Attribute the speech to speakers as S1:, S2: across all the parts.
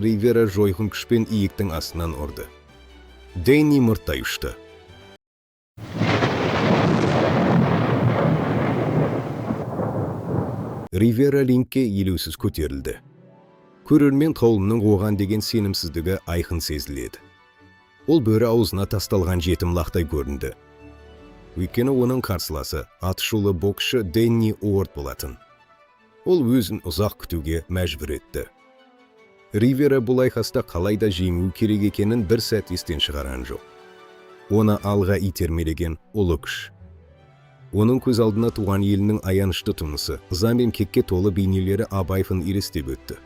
S1: Ривера жойқын күшпен иектің астынан ұрды. Дэнни мұрттай ұшты. Ривера рингке елеусіз көтерілді. Көрермен қауымның оған деген сенімсіздігі айқын сезіледі. Ол бөрі аузына тасталған жетім лақтай көрінді. Өйткені оның қарсыласы атышулы боксшы Дэнни Уорд болатын. Ол өзін ұзақ күтуге мәжбүр етті. Ривера бұл айқаста қалайда жеңу керек екенін бір сәт естен шығарған жоқ. Оны алға итермелеген ұлы күш. Оның көз алдына туған елінің аянышты тумысы, ыза мен кекке толы бейнелері абайфын елестеп өтті.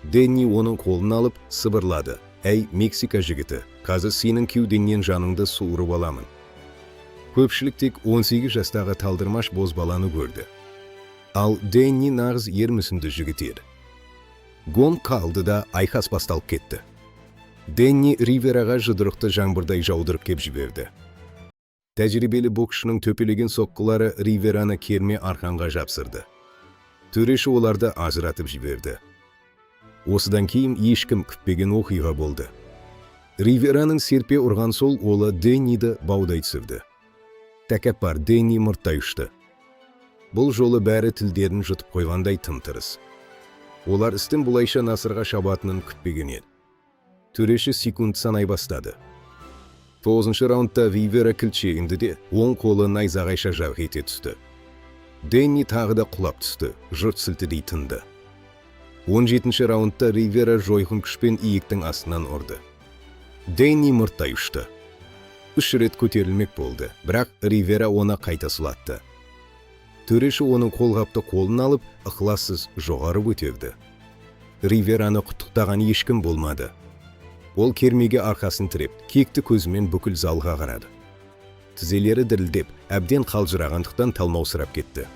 S1: Дэнни оның қолын алып сыбырлады. «Әй, Мексика жігіті, қазір сенің кеудеңнен жаныңды суырып аламын». Көпшілік тек 18 жастағы талдырмаш бозбаланы көрді. Ал Дэнни нағыз ер мүсінді жігіт еді. Гонг қалды да айқас басталып кетті. Дэнни Ривераға жұдырықты жаңбырдай жаудырып кеп жіберді. Тәжірибелі боксшының төпелеген соққылары Ривераны керме арқанға жапсырды. Төреші оларды ажыратып жіберді. Осыдан кейін ешкім күтпеген оқиға болды. Ривераның серпе ұрған сол олы Дэнниді баудай түсірді. Тәкаппар Дэнни мұрттай ұшты. Бұл жолы бәрі тілдерін жұтып қойғандай тым-тырыс. Олар істің бұлайша насырға шабатынын күтпеген еді. Төреші секунд санай бастады. 9-шы раундта Ривера кілтшегінді де оң қолы найзағайша жарқ ете түсті. Дэнни тағы да құлап түсті, жұрт сілтідей тынды. 17-ші раундта Ривера жойқын күшпен иектің астынан ұрды. Дэнни мұрттай ұшты. 3 рет көтерілмек болды, бірақ Ривера оны қайта сұлатты. Төреші оның қолғапты қолын алып, ықылассыз жоғары көтерді. Ривераны құттықтаған ешкім болмады. Ол кермеге арқасын тіреп, кекті көзімен бүкіл залға қарады. Тізелері дірілдеп, әбден қалжырағандықтан талмаусырап кетті.